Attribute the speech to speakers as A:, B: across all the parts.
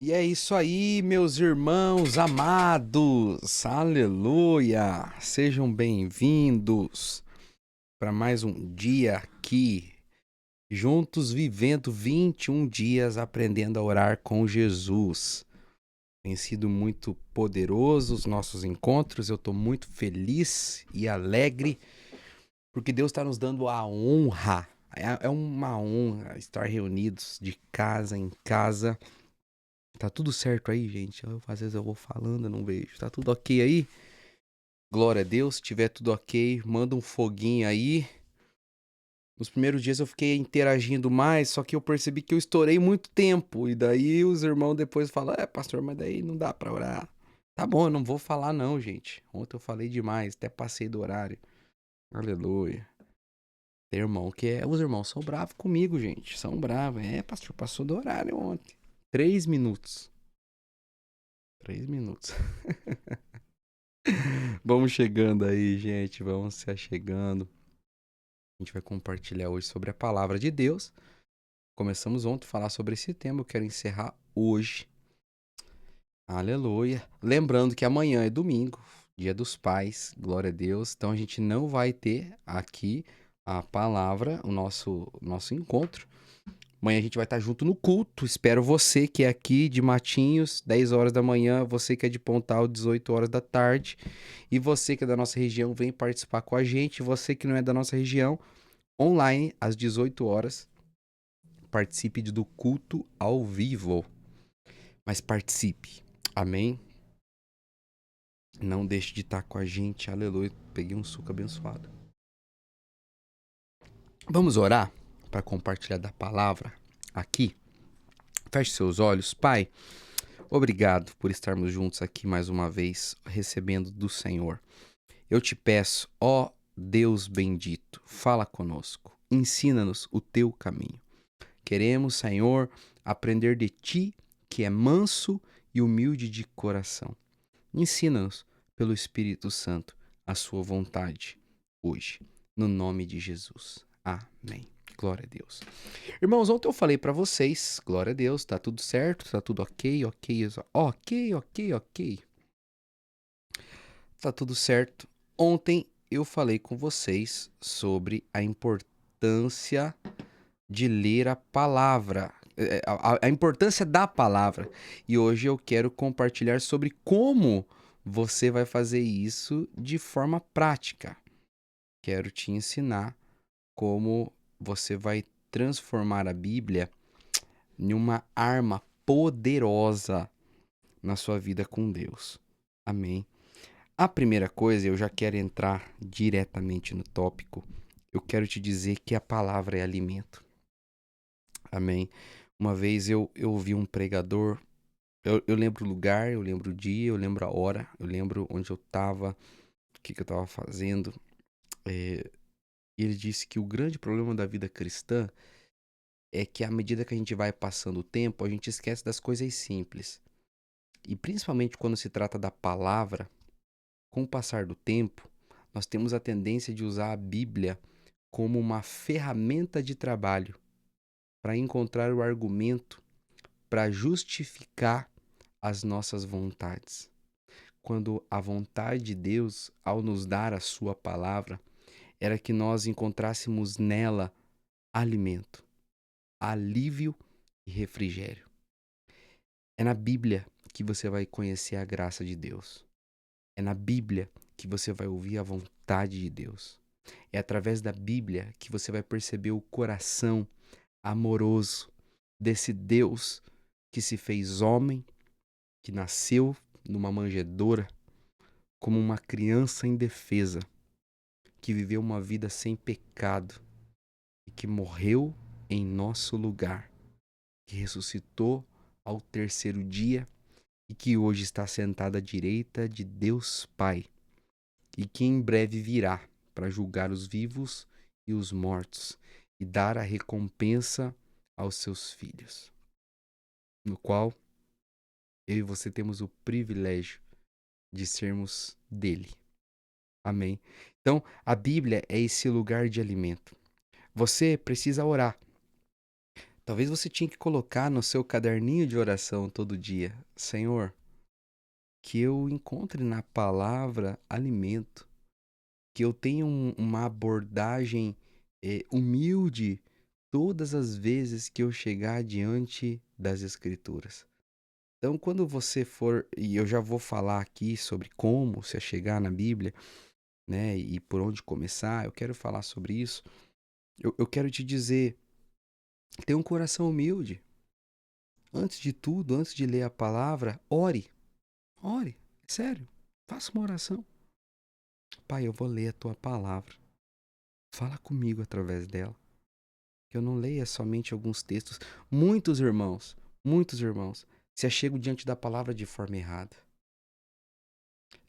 A: E é isso aí, meus irmãos amados, aleluia! Sejam bem-vindos para mais um dia aqui, juntos vivendo 21 dias aprendendo a orar com Jesus. Tem sido muito poderoso os nossos encontros, eu estou muito feliz e alegre porque Deus está nos dando a honra. É uma honra estar reunidos de casa em casa. Tá tudo certo aí, gente? Às vezes eu vou falando, eu não vejo. Tá tudo ok aí? Glória a Deus. Se tiver tudo ok, manda um foguinho aí. Nos primeiros dias eu fiquei interagindo mais, só que eu percebi que eu estourei muito tempo. E daí os irmãos depois falam: pastor, mas daí não dá pra orar. Tá bom, eu não vou falar não, gente. Ontem eu falei demais, até passei do horário. Aleluia. Tem irmão que é. Os irmãos são bravos comigo, gente. São bravos. Pastor, passou do horário ontem. 3 minutos. 3 minutos. Vamos chegando aí, gente. Vamos se achegando. A gente vai compartilhar hoje sobre a palavra de Deus. Começamos ontem a falar sobre esse tema. Eu quero encerrar hoje. Aleluia. Lembrando que amanhã é domingo, dia dos pais. Glória a Deus. Então a gente não vai ter aqui a palavra, o nosso encontro. Amanhã a gente vai estar junto no culto. Espero você que é aqui de Matinhos, 10 horas da manhã. Você que é de Pontal, 18 horas da tarde. E você que é da nossa região, vem participar com a gente. Você que não é da nossa região, online, às 18 horas. Participe do culto ao vivo. Mas participe. Amém? Não deixe de estar com a gente. Aleluia. Peguei um suco abençoado. Vamos orar para compartilhar da palavra aqui. Feche seus olhos. Pai, obrigado por estarmos juntos aqui mais uma vez, recebendo do Senhor. Eu te peço, ó Deus bendito, fala conosco, ensina-nos o teu caminho. Queremos, Senhor, aprender de ti, que é manso e humilde de coração. Ensina-nos, pelo Espírito Santo, a sua vontade hoje, no nome de Jesus. Amém. Glória a Deus. Irmãos, ontem eu falei pra vocês, glória a Deus, tá tudo certo, tá tudo ok, ok. Tá tudo certo. Ontem eu falei com vocês sobre a importância de ler a palavra, a importância da palavra. E hoje eu quero compartilhar sobre como você vai fazer isso de forma prática. Quero te ensinar como você vai transformar a Bíblia em uma arma poderosa na sua vida com Deus. Amém. A primeira coisa, eu já quero entrar diretamente no tópico. Eu quero te dizer que a palavra é alimento. Amém. Uma vez eu ouvi um pregador, eu lembro o lugar, eu lembro o dia, eu lembro a hora, eu lembro onde eu estava, o que eu estava fazendo. E ele disse que o grande problema da vida cristã é que à medida que a gente vai passando o tempo, a gente esquece das coisas simples. E principalmente quando se trata da palavra, com o passar do tempo, nós temos a tendência de usar a Bíblia como uma ferramenta de trabalho para encontrar o argumento para justificar as nossas vontades. Quando a vontade de Deus, ao nos dar a sua palavra, era que nós encontrássemos nela alimento, alívio e refrigério. É na Bíblia que você vai conhecer a graça de Deus. É na Bíblia que você vai ouvir a vontade de Deus. É através da Bíblia que você vai perceber o coração amoroso desse Deus que se fez homem, que nasceu numa manjedoura como uma criança indefesa, que viveu uma vida sem pecado e que morreu em nosso lugar, que ressuscitou ao terceiro dia e que hoje está sentado à direita de Deus Pai e que em breve virá para julgar os vivos e os mortos e dar a recompensa aos seus filhos, no qual eu e você temos o privilégio de sermos dele. Amém? Então, a Bíblia é esse lugar de alimento. Você precisa orar. Talvez você tinha que colocar no seu caderninho de oração todo dia: Senhor, que eu encontre na palavra alimento, que eu tenha uma abordagem humilde todas as vezes que eu chegar diante das Escrituras. Então, quando você for, e eu já vou falar aqui sobre como se chegar na Bíblia, né, e por onde começar, eu quero falar sobre isso. Eu quero te dizer, tenha um coração humilde. Antes de tudo, antes de ler a palavra, ore. Ore, sério. Faça uma oração. Pai, eu vou ler a tua palavra. Fala comigo através dela. Que eu não leia somente alguns textos. Muitos irmãos, se achegam diante da palavra de forma errada.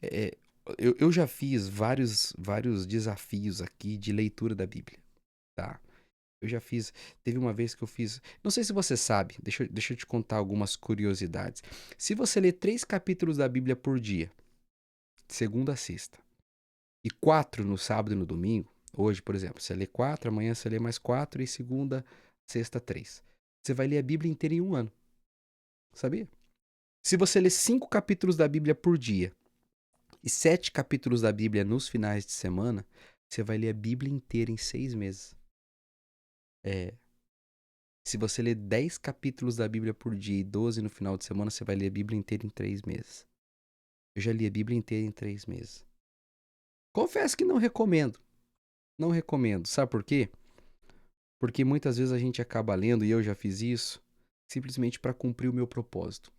A: É, eu já fiz vários desafios aqui de leitura da Bíblia, tá? Eu já fiz. Teve uma vez que eu fiz. Não sei se você sabe, deixa eu te contar algumas curiosidades. Se você ler 3 capítulos da Bíblia por dia, de segunda a sexta, e 4 no sábado e no domingo, hoje, por exemplo, você lê 4, amanhã você lê mais 4 e segunda, sexta, 3. Você vai ler a Bíblia inteira em um ano, sabia? Se você ler 5 capítulos da Bíblia por dia e 7 capítulos da Bíblia nos finais de semana, você vai ler a Bíblia inteira em 6 meses. É. Se você ler 10 capítulos da Bíblia por dia e 12 no final de semana, você vai ler a Bíblia inteira em 3 meses. Eu já li a Bíblia inteira em 3 meses. Confesso que não recomendo. Não recomendo. Sabe por quê? Porque muitas vezes a gente acaba lendo, e eu já fiz isso, simplesmente para cumprir o meu propósito.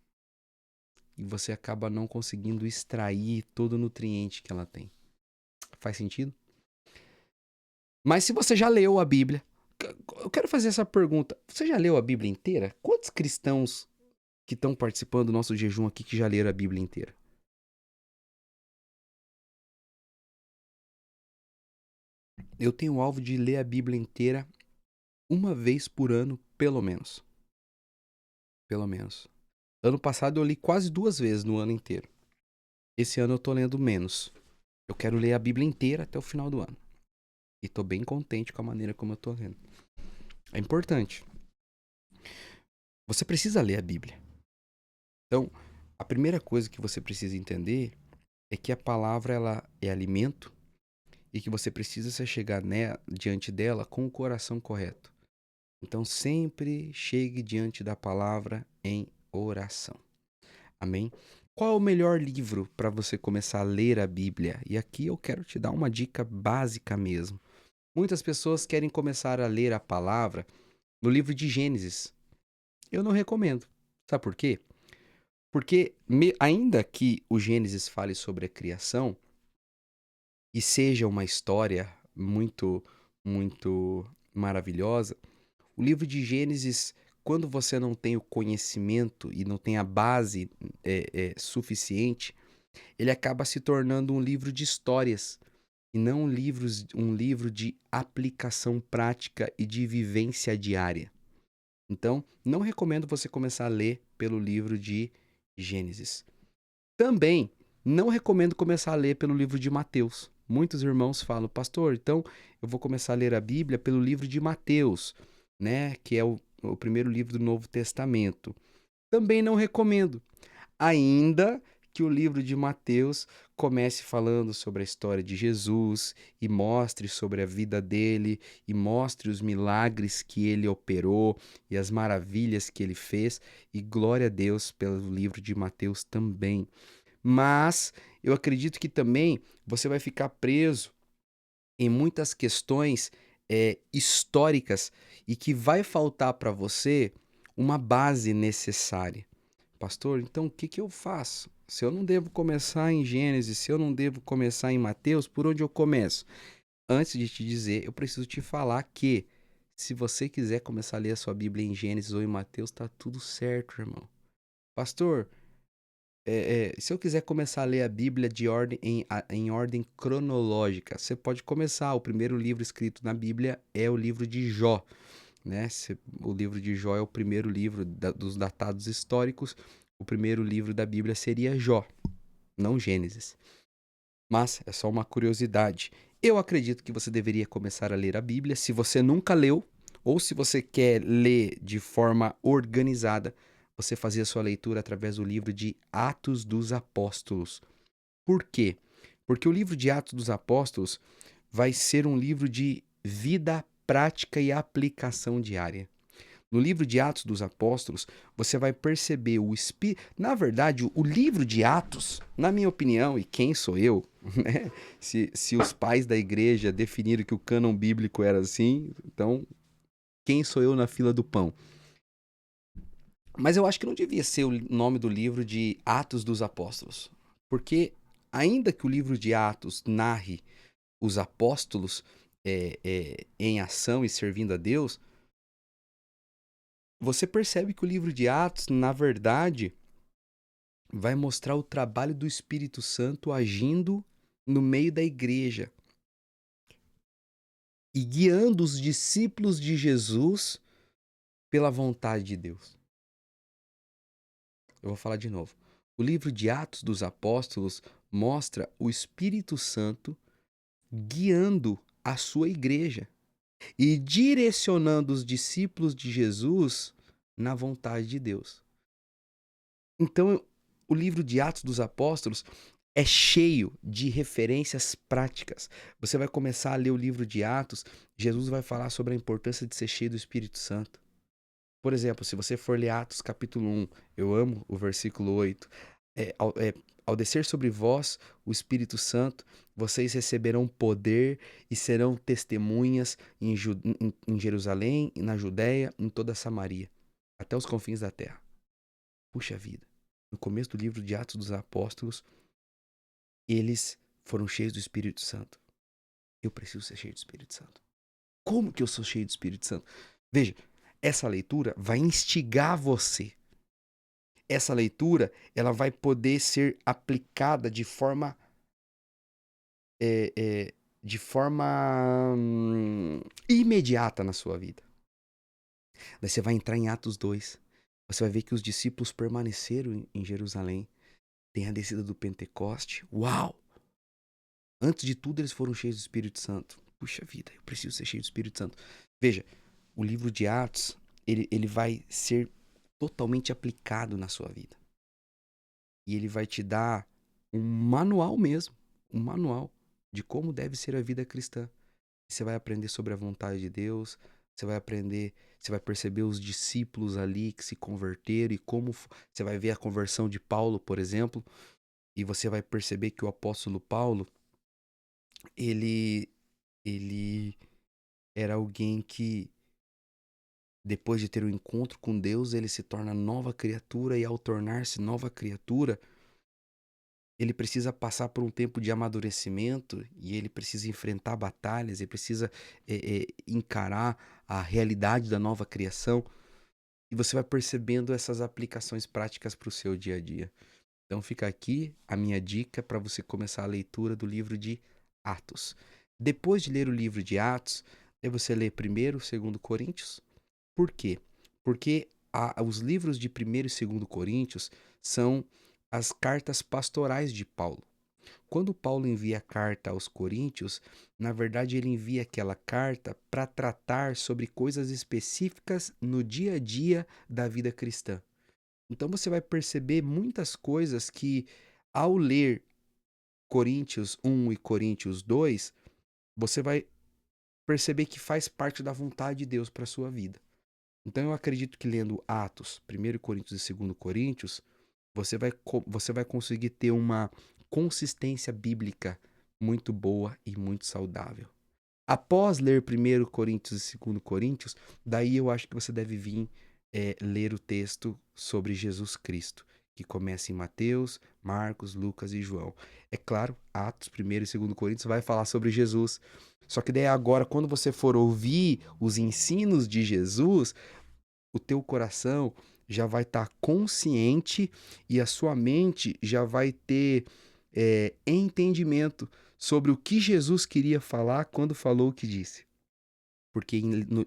A: E você acaba não conseguindo extrair todo o nutriente que ela tem. Faz sentido? Mas se você já leu a Bíblia, eu quero fazer essa pergunta. Você já leu a Bíblia inteira? Quantos cristãos que estão participando do nosso jejum aqui que já leram a Bíblia inteira? Eu tenho o alvo de ler a Bíblia inteira uma vez por ano, pelo menos. Pelo menos. Ano passado eu li quase 2 vezes no ano inteiro. Esse ano eu tô lendo menos. Eu quero ler a Bíblia inteira até o final do ano. E tô bem contente com a maneira como eu tô lendo. É importante. Você precisa ler a Bíblia. Então, a primeira coisa que você precisa entender é que a palavra ela é alimento e que você precisa se chegar diante dela com o coração correto. Então, sempre chegue diante da palavra em oração. Amém? Qual é o melhor livro para você começar a ler a Bíblia? E aqui eu quero te dar uma dica básica mesmo. Muitas pessoas querem começar a ler a palavra no livro de Gênesis. Eu não recomendo. Sabe por quê? Porque ainda que o Gênesis fale sobre a criação e seja uma história muito, muito maravilhosa, o livro de Gênesis, quando você não tem o conhecimento e não tem a base suficiente, ele acaba se tornando um livro de histórias e não um livro de aplicação prática e de vivência diária. Então, não recomendo você começar a ler pelo livro de Gênesis. Também não recomendo começar a ler pelo livro de Mateus. Muitos irmãos falam, pastor, então eu vou começar a ler a Bíblia pelo livro de Mateus, né, que é o primeiro livro do Novo Testamento. Também não recomendo. Ainda que o livro de Mateus comece falando sobre a história de Jesus e mostre sobre a vida dele e mostre os milagres que ele operou e as maravilhas que ele fez, e glória a Deus pelo livro de Mateus também. Mas eu acredito que também você vai ficar preso em muitas questões históricas e que vai faltar para você uma base necessária. Pastor, então o que que eu faço? Se eu não devo começar em Gênesis, se eu não devo começar em Mateus, por onde eu começo? Antes de te dizer, eu preciso te falar que se você quiser começar a ler a sua Bíblia em Gênesis ou em Mateus, tá tudo certo, irmão. Pastor, se eu quiser começar a ler a Bíblia em ordem cronológica, você pode começar. O primeiro livro escrito na Bíblia é o livro de Jó, né? O livro de Jó é o primeiro livro dos datados históricos. O primeiro livro da Bíblia seria Jó, não Gênesis. Mas é só uma curiosidade. Eu acredito que você deveria começar a ler a Bíblia. Se você nunca leu, Ou se você quer ler de forma organizada, você fazia sua leitura através do livro de Atos dos Apóstolos. Por quê? Porque o livro de Atos dos Apóstolos vai ser um livro de vida prática e aplicação diária. No livro de Atos dos Apóstolos, você vai perceber o espírito. Na verdade, o livro de Atos, na minha opinião, e quem sou eu, né? Se os pais da igreja definiram que o cânon bíblico era assim, então quem sou eu na fila do pão? Mas eu acho que não devia ser o nome do livro de Atos dos Apóstolos. Porque, ainda que o livro de Atos narre os apóstolos em ação e servindo a Deus, você percebe que o livro de Atos, na verdade, vai mostrar o trabalho do Espírito Santo agindo no meio da igreja e guiando os discípulos de Jesus pela vontade de Deus. Eu vou falar de novo. O livro de Atos dos Apóstolos mostra o Espírito Santo guiando a sua igreja e direcionando os discípulos de Jesus na vontade de Deus. Então, o livro de Atos dos Apóstolos é cheio de referências práticas. Você vai começar a ler o livro de Atos, Jesus vai falar sobre a importância de ser cheio do Espírito Santo. Por exemplo, se você for ler Atos capítulo 1, eu amo o versículo 8. Ao descer sobre vós o Espírito Santo, vocês receberão poder e serão testemunhas em Jerusalém, na Judéia, em toda a Samaria, até os confins da terra. Puxa vida. No começo do livro de Atos dos Apóstolos, eles foram cheios do Espírito Santo. Eu preciso ser cheio do Espírito Santo. Como que eu sou cheio do Espírito Santo? Veja, essa leitura vai instigar você. Essa leitura, ela vai poder ser aplicada de forma é, é, imediata na sua vida. Daí você vai entrar em Atos 2. Você vai ver que os discípulos permaneceram em Jerusalém. Tem a descida do Pentecoste. Uau! Antes de tudo, eles foram cheios do Espírito Santo. Puxa vida, eu preciso ser cheio do Espírito Santo. Veja, o livro de Atos, ele vai ser totalmente aplicado na sua vida. E ele vai te dar um manual mesmo, um manual de como deve ser a vida cristã. Você vai aprender sobre a vontade de Deus, você vai aprender, você vai perceber os discípulos ali que se converteram e como você vai ver a conversão de Paulo, por exemplo, e você vai perceber que o apóstolo Paulo, ele ele era alguém que, depois de ter um encontro com Deus, ele se torna nova criatura e, ao tornar-se nova criatura, ele precisa passar por um tempo de amadurecimento e ele precisa enfrentar batalhas, ele precisa encarar a realidade da nova criação. E você vai percebendo essas aplicações práticas para o seu dia a dia. Então fica aqui a minha dica para você começar a leitura do livro de Atos. Depois de ler o livro de Atos, aí você lê 1º, 2º Coríntios. Por quê? Porque os livros de 1º e 2º Coríntios são as cartas pastorais de Paulo. Quando Paulo envia a carta aos Coríntios, na verdade ele envia aquela carta para tratar sobre coisas específicas no dia a dia da vida cristã. Então você vai perceber muitas coisas que, ao ler Coríntios 1 e Coríntios 2, você vai perceber que faz parte da vontade de Deus para a sua vida. Então eu acredito que, lendo Atos, 1º Coríntios e 2º Coríntios, você vai conseguir ter uma consistência bíblica muito boa e muito saudável. Após ler 1º Coríntios e 2º Coríntios, daí eu acho que você deve vir ler o texto sobre Jesus Cristo, que começa em Mateus, Marcos, Lucas e João. É claro, Atos 1º e 2º Coríntios vai falar sobre Jesus. Só que daí agora, quando você for ouvir os ensinos de Jesus, o teu coração já vai estar consciente e a sua mente já vai ter entendimento sobre o que Jesus queria falar quando falou o que disse. Porque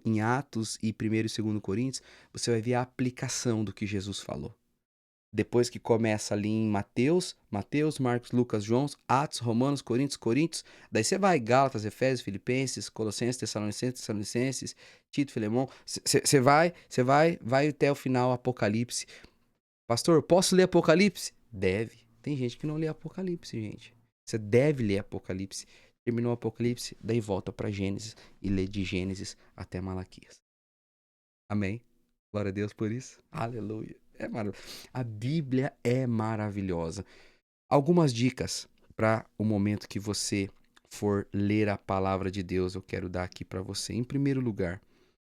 A: em Atos e 1º e 2º Coríntios, você vai ver a aplicação do que Jesus falou. Depois que começa ali em Mateus, Marcos, Lucas, João, Atos, Romanos, Coríntios. Daí você vai, Gálatas, Efésios, Filipenses, Colossenses, Tessalonicenses, Tito, Filemão. Vai até o final, Apocalipse. Pastor, posso ler Apocalipse? Deve. Tem gente que não lê Apocalipse, gente. Você deve ler Apocalipse. Terminou o Apocalipse, daí volta para Gênesis e lê de Gênesis até Malaquias. Amém? Glória a Deus por isso. Aleluia. É maravilhoso. A Bíblia é maravilhosa. Algumas dicas para o momento que você for ler a palavra de Deus, eu quero dar aqui para você. Em primeiro lugar,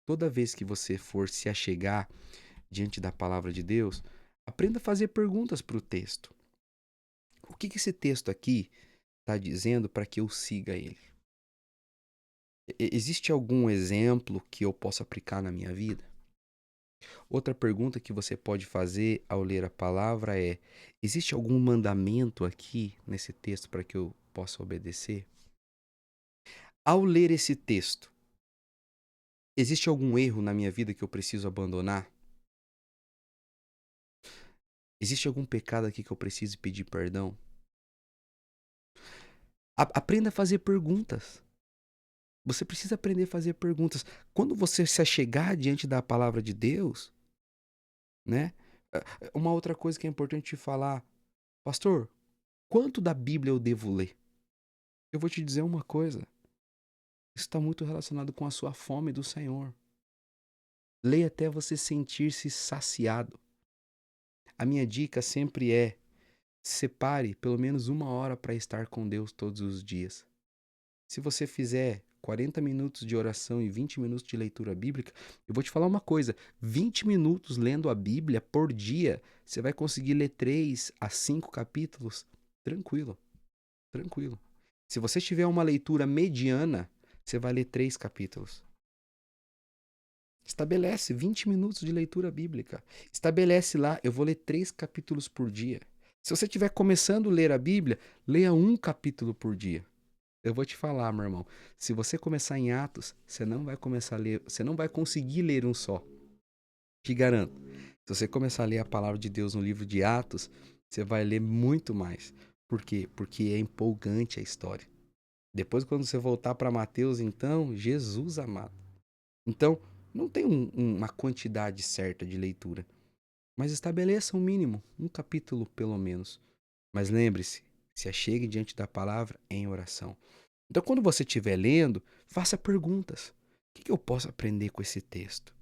A: toda vez que você for se achegar diante da palavra de Deus, aprenda a fazer perguntas para o texto. O que esse texto aqui está dizendo para que eu siga ele? Existe algum exemplo que eu possa aplicar na minha vida? Outra pergunta que você pode fazer ao ler a palavra é: existe algum mandamento aqui nesse texto para que eu possa obedecer? Ao ler esse texto, existe algum erro na minha vida que eu preciso abandonar? Existe algum pecado aqui que eu preciso pedir perdão? Aprenda a fazer perguntas. Você precisa aprender a fazer perguntas. Quando você se achegar diante da palavra de Deus, né? Uma outra coisa que é importante te falar, pastor, quanto da Bíblia eu devo ler? Eu vou te dizer uma coisa. Isso está muito relacionado com a sua fome do Senhor. Leia até você sentir-se saciado. A minha dica sempre é: separe pelo menos 1 hora para estar com Deus todos os dias. Se você fizer 40 minutos de oração e 20 minutos de leitura bíblica, eu vou te falar uma coisa: 20 minutos lendo a Bíblia por dia, você vai conseguir ler 3 a 5 capítulos tranquilo, tranquilo. Se você tiver uma leitura mediana, você vai ler 3 capítulos. Estabelece 20 minutos de leitura bíblica. Estabelece lá, eu vou ler 3 capítulos por dia. Se você estiver começando a ler a Bíblia, leia 1 capítulo por dia. Eu vou te falar, meu irmão, se você começar em Atos, você não vai começar a ler, você não vai conseguir ler um só. Te garanto. Se você começar a ler a palavra de Deus no livro de Atos, você vai ler muito mais. Por quê? Porque é empolgante a história. Depois, quando você voltar para Mateus, então, Jesus amado. Então, não tem uma quantidade certa de leitura, mas estabeleça um mínimo, 1 capítulo pelo menos. Mas lembre-se, se achegue diante da palavra em oração. Então, quando você estiver lendo, faça perguntas. O que eu posso aprender com esse texto?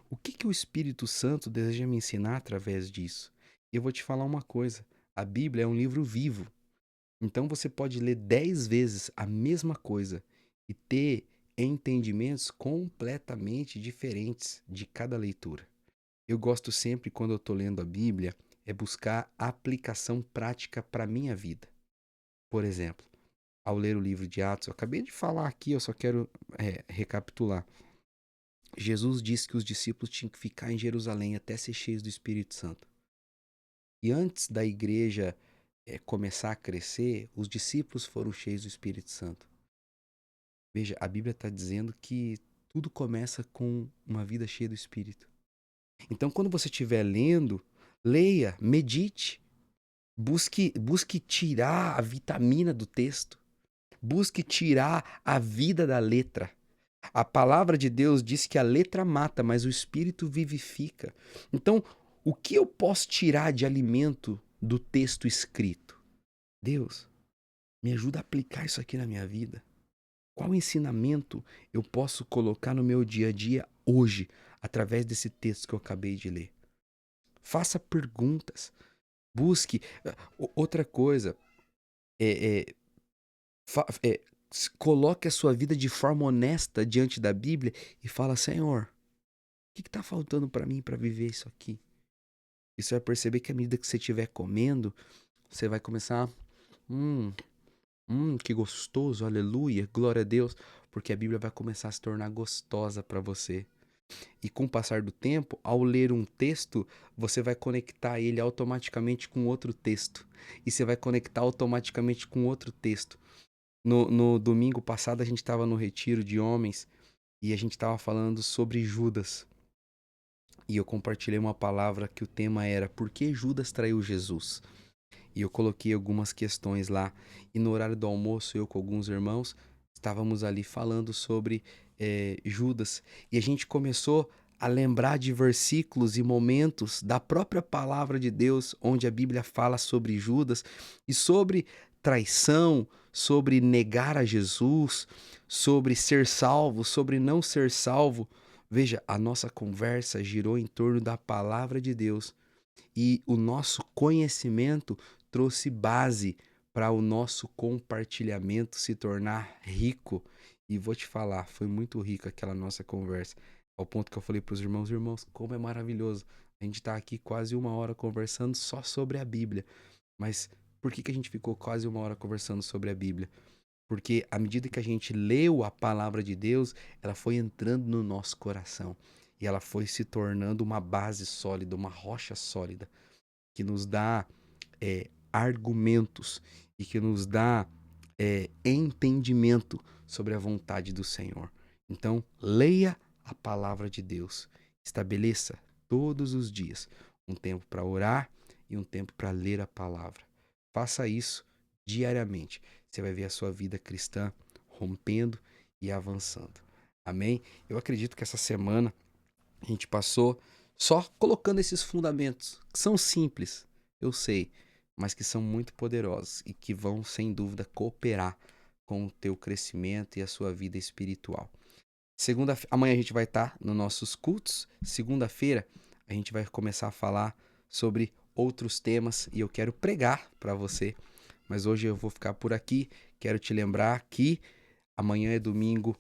A: O que o Espírito Santo deseja me ensinar através disso? E eu vou te falar uma coisa: a Bíblia é um livro vivo. Então você pode ler 10 vezes a mesma coisa e ter entendimentos completamente diferentes de cada leitura. Eu gosto sempre, quando eu estou lendo a Bíblia, é buscar aplicação prática para a minha vida. Por exemplo, ao ler o livro de Atos, eu acabei de falar aqui, eu só quero recapitular. Jesus disse que os discípulos tinham que ficar em Jerusalém até ser cheios do Espírito Santo. E antes da igreja começar a crescer, os discípulos foram cheios do Espírito Santo. Veja, a Bíblia está dizendo que tudo começa com uma vida cheia do Espírito. Então, quando você estiver lendo, leia, medite, busque tirar a vitamina do texto, busque tirar a vida da letra. A palavra de Deus diz que a letra mata, mas o Espírito vivifica. Então, o que eu posso tirar de alimento do texto escrito? Deus, me ajuda a aplicar isso aqui na minha vida. Qual ensinamento eu posso colocar no meu dia a dia hoje, através desse texto que eu acabei de ler? Faça perguntas. Busque. Outra coisa, é, é, coloque a sua vida de forma honesta diante da Bíblia e fala: Senhor, o que está faltando para mim para viver isso aqui? E você vai perceber que à medida que você estiver comendo, você vai começar, que gostoso, aleluia, glória a Deus, porque a Bíblia vai começar a se tornar gostosa para você. E com o passar do tempo, ao ler um texto, você vai conectar ele automaticamente com outro texto. E você vai conectar automaticamente com outro texto. No domingo passado, a gente estava no retiro de homens e a gente estava falando sobre Judas. e eu compartilhei uma palavra que o tema era Por que Judas traiu Jesus? E eu coloquei algumas questões lá. E no horário do almoço, eu com alguns irmãos, estávamos ali falando sobre Judas. E a gente começou a lembrar de versículos e momentos da própria palavra de Deus, onde a Bíblia fala sobre Judas e sobre traição, sobre negar a Jesus, sobre ser salvo, sobre não ser salvo. Veja, a nossa conversa girou em torno da palavra de Deus e o nosso conhecimento trouxe base para o nosso compartilhamento se tornar rico. E vou te falar, foi muito rica aquela nossa conversa. Ao ponto que eu falei para os irmãos, irmãos, como é maravilhoso. A gente está aqui quase uma hora conversando só sobre a Bíblia. Mas por que a gente ficou quase uma hora conversando sobre a Bíblia? Porque à medida que a gente leu a palavra de Deus, ela foi entrando no nosso coração. E ela foi se tornando uma base sólida, uma rocha sólida, que nos dá argumentos e que nos dá entendimento sobre a vontade do Senhor. Então, leia a palavra de Deus. Estabeleça todos os dias um tempo para orar e um tempo para ler a palavra. Faça isso diariamente. Você vai ver a sua vida cristã rompendo e avançando. Amém? Eu acredito que essa semana a gente passou só colocando esses fundamentos, que são simples, eu sei, mas que são muito poderosos e que vão, sem dúvida, cooperar com o teu crescimento e a sua vida espiritual. Amanhã a gente vai estar nos nossos cultos. Segunda-feira a gente vai começar a falar sobre outros temas e eu quero pregar para você. Mas hoje eu vou ficar por aqui. Quero te lembrar que amanhã é domingo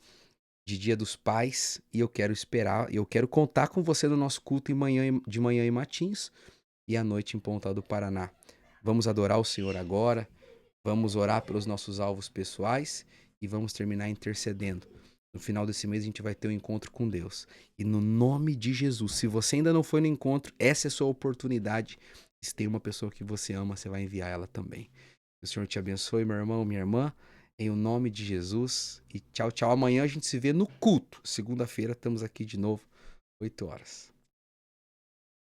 A: de Dia dos Pais e eu quero contar com você no nosso culto de manhã em Matins e à noite em Pontal do Paraná. Vamos adorar o Senhor agora, vamos orar pelos nossos alvos pessoais e vamos terminar intercedendo. No final desse mês a gente vai ter um encontro com Deus. E no nome de Jesus, se você ainda não foi no encontro, essa é a sua oportunidade. Se tem uma pessoa que você ama, você vai enviar ela também. Que o Senhor te abençoe, meu irmão, minha irmã, em o nome de Jesus. E tchau, tchau. Amanhã a gente se vê no culto. Segunda-feira estamos aqui de novo, 8 horas.